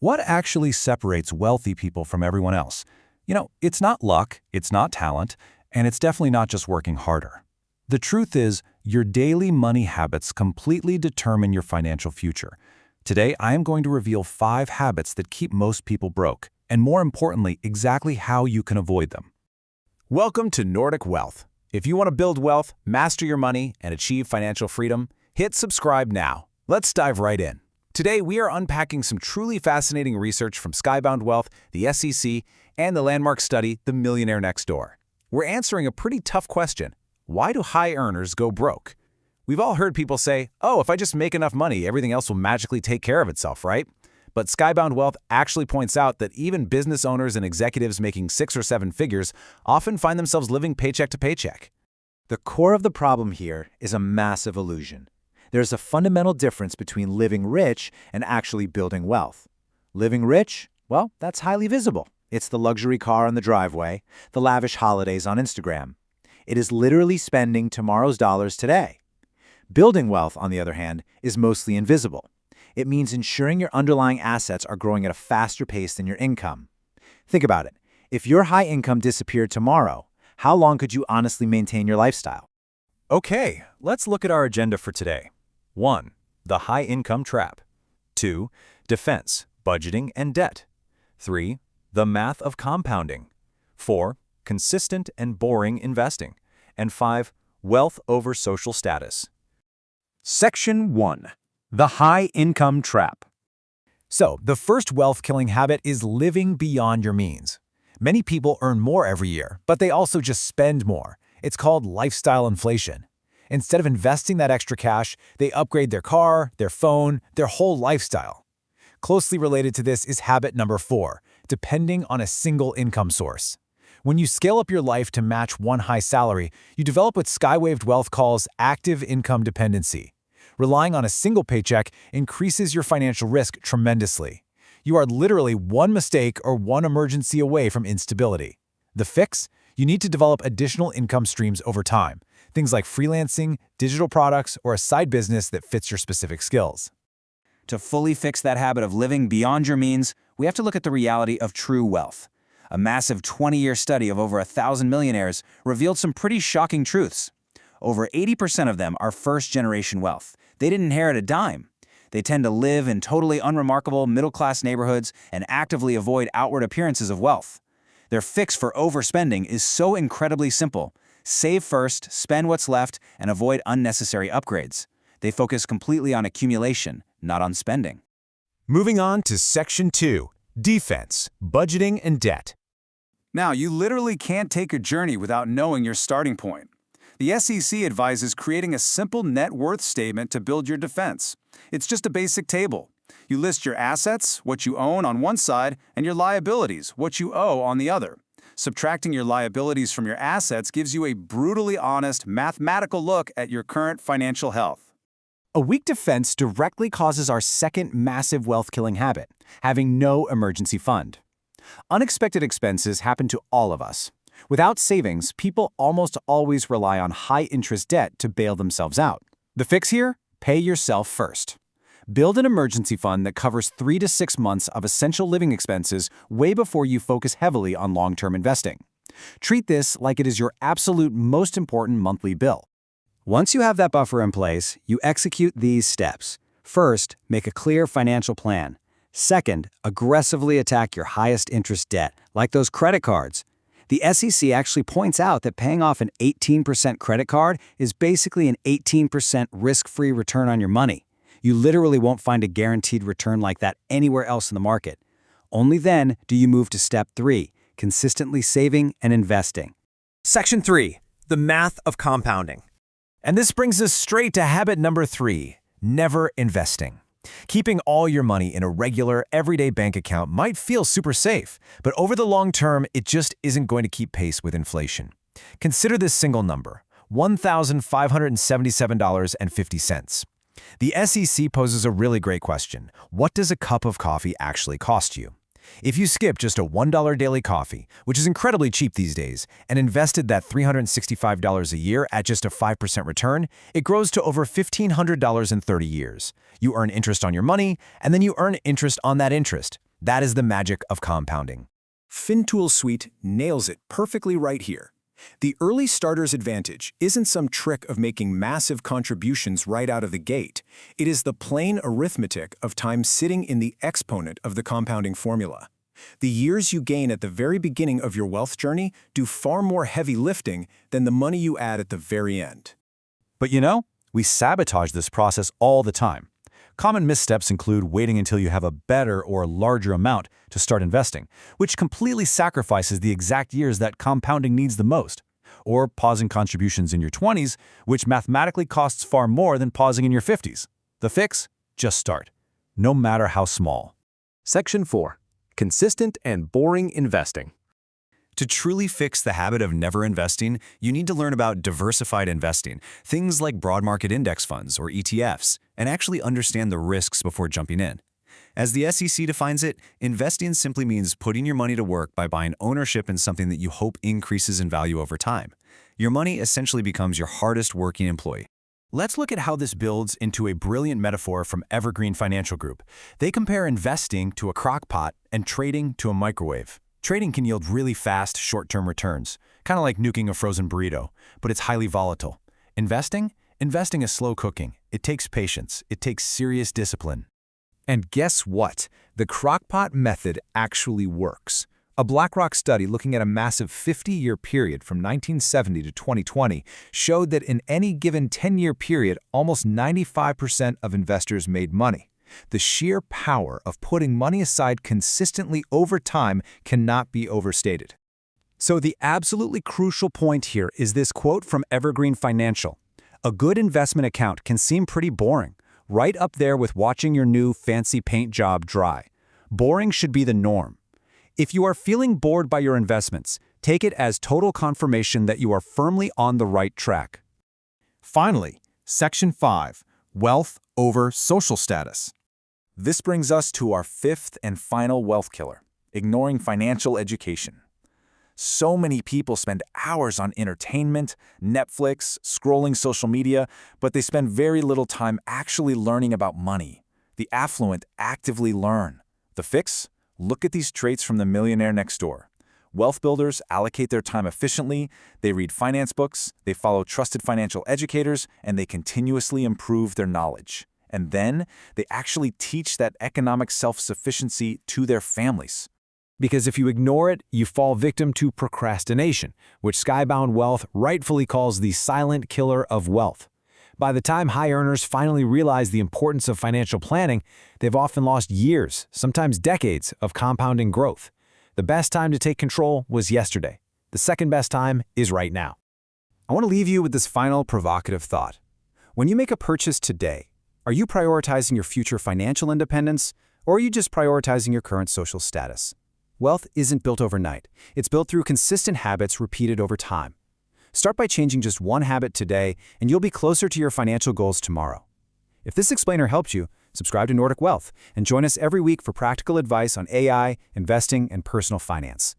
What actually separates wealthy people from everyone else? It's not luck, it's not talent, and it's definitely not just working harder. The truth is, your daily money habits completely determine your financial future. Today, I am going to reveal 5 habits that keep most people broke, and more importantly, exactly how you can avoid them. Welcome to Nordic Wealth. If you want to build wealth, master your money, and achieve financial freedom, hit subscribe now. Let's dive right in. Today, we are unpacking some truly fascinating research from Skybound Wealth, the SEC, and the landmark study, The Millionaire Next Door. We're answering a pretty tough question. Why do high earners go broke? We've all heard people say, oh, if I just make enough money, everything else will magically take care of itself, right? But Skybound Wealth actually points out that even business owners and executives making 6 or 7 figures often find themselves living paycheck to paycheck. The core of the problem here is a massive illusion. There's a fundamental difference between living rich and actually building wealth. Living rich? Well, that's highly visible. It's the luxury car on the driveway, the lavish holidays on Instagram. It is literally spending tomorrow's dollars today. Building wealth, on the other hand, is mostly invisible. It means ensuring your underlying assets are growing at a faster pace than your income. Think about it. If your high income disappeared tomorrow, how long could you honestly maintain your lifestyle? Okay, let's look at our agenda for today. 1. The high income trap. 2. Defense, budgeting, and debt. 3. The math of compounding. 4. Consistent and boring investing. And 5. Wealth over social status. Section 1. The high income trap. So, the first wealth-killing habit is living beyond your means. Many people earn more every year, but they also just spend more. It's called lifestyle inflation. Instead of investing that extra cash, they upgrade their car, their phone, their whole lifestyle. Closely related to this is habit number 4, depending on a single income source. When you scale up your life to match one high salary, you develop what Skywaved Wealth calls active income dependency. Relying on a single paycheck increases your financial risk tremendously. You are literally one mistake or one emergency away from instability. The fix? You need to develop additional income streams over time. Things like freelancing, digital products, or a side business that fits your specific skills. To fully fix that habit of living beyond your means, we have to look at the reality of true wealth. A massive 20-year study of over 1,000 millionaires revealed some pretty shocking truths. Over 80% of them are first-generation wealth. They didn't inherit a dime. They tend to live in totally unremarkable middle-class neighborhoods and actively avoid outward appearances of wealth. Their fix for overspending is so incredibly simple. Save first, spend what's left, and avoid unnecessary upgrades. They focus completely on accumulation, not on spending. Moving on to Section 2. Defense, budgeting, and debt. Now, you literally can't take a journey without knowing your starting point. The SEC advises creating a simple net worth statement to build your defense. It's just a basic table. You list your assets, what you own on one side, and your liabilities, what you owe on the other. Subtracting your liabilities from your assets gives you a brutally honest, mathematical look at your current financial health. A weak defense directly causes our second massive wealth-killing habit, having no emergency fund. Unexpected expenses happen to all of us. Without savings, people almost always rely on high-interest debt to bail themselves out. The fix here? Pay yourself first. Build an emergency fund that covers 3 to 6 months of essential living expenses way before you focus heavily on long-term investing. Treat this like it is your absolute most important monthly bill. Once you have that buffer in place, you execute these steps. First, make a clear financial plan. Second, aggressively attack your highest interest debt, like those credit cards. The SEC actually points out that paying off an 18% credit card is basically an 18% risk-free return on your money. You literally won't find a guaranteed return like that anywhere else in the market. Only then do you move to step 3, consistently saving and investing. Section 3. The math of compounding. And this brings us straight to habit number 3, never investing. Keeping all your money in a regular, everyday bank account might feel super safe, but over the long term, it just isn't going to keep pace with inflation. Consider this single number, $1,577.50. The SEC poses a really great question. What does a cup of coffee actually cost you? If you skip just a $1 daily coffee, which is incredibly cheap these days, and invested that $365 a year at just a 5% return, it grows to over $1,500 in 30 years. You earn interest on your money, and then you earn interest on that interest. That is the magic of compounding. FinTool Suite nails it perfectly right here. The early starter's advantage isn't some trick of making massive contributions right out of the gate. It is the plain arithmetic of time sitting in the exponent of the compounding formula. The years you gain at the very beginning of your wealth journey do far more heavy lifting than the money you add at the very end. But we sabotage this process all the time. Common missteps include waiting until you have a better or larger amount to start investing, which completely sacrifices the exact years that compounding needs the most. Or pausing contributions in your 20s, which mathematically costs far more than pausing in your 50s. The fix? Just start, no matter how small. Section 4. Consistent and boring investing. To truly fix the habit of never investing, you need to learn about diversified investing, things like broad market index funds or ETFs, and actually understand the risks before jumping in. As the SEC defines it, investing simply means putting your money to work by buying ownership in something that you hope increases in value over time. Your money essentially becomes your hardest working employee. Let's look at how this builds into a brilliant metaphor from Evergreen Financial Group. They compare investing to a crock pot and trading to a microwave. Trading can yield really fast, short-term returns, kind of like nuking a frozen burrito, but it's highly volatile. Investing is slow cooking. It takes patience. It takes serious discipline. And guess what? The crockpot method actually works. A BlackRock study looking at a massive 50-year period from 1970 to 2020 showed that in any given 10-year period, almost 95% of investors made money. The sheer power of putting money aside consistently over time cannot be overstated. So the absolutely crucial point here is this quote from Evergreen Financial. A good investment account can seem pretty boring, right up there with watching your new fancy paint job dry. Boring should be the norm. If you are feeling bored by your investments, take it as total confirmation that you are firmly on the right track. Finally, Section 5, Wealth over Social Status. This brings us to our fifth and final wealth killer, ignoring financial education. So many people spend hours on entertainment, Netflix, scrolling social media, but they spend very little time actually learning about money. The affluent actively learn. The fix? Look at these traits from the millionaire next door. Wealth builders allocate their time efficiently, they read finance books, they follow trusted financial educators, and they continuously improve their knowledge. And then, they actually teach that economic self-sufficiency to their families. Because if you ignore it, you fall victim to procrastination, which Skybound Wealth rightfully calls the silent killer of wealth. By the time high earners finally realize the importance of financial planning, they've often lost years, sometimes decades, of compounding growth. The best time to take control was yesterday. The second best time is right now. I want to leave you with this final provocative thought. When you make a purchase today, are you prioritizing your future financial independence, or are you just prioritizing your current social status? Wealth isn't built overnight. It's built through consistent habits repeated over time. Start by changing just one habit today, and you'll be closer to your financial goals tomorrow. If this explainer helped you, subscribe to Nordic Wealth and join us every week for practical advice on AI, investing, and personal finance.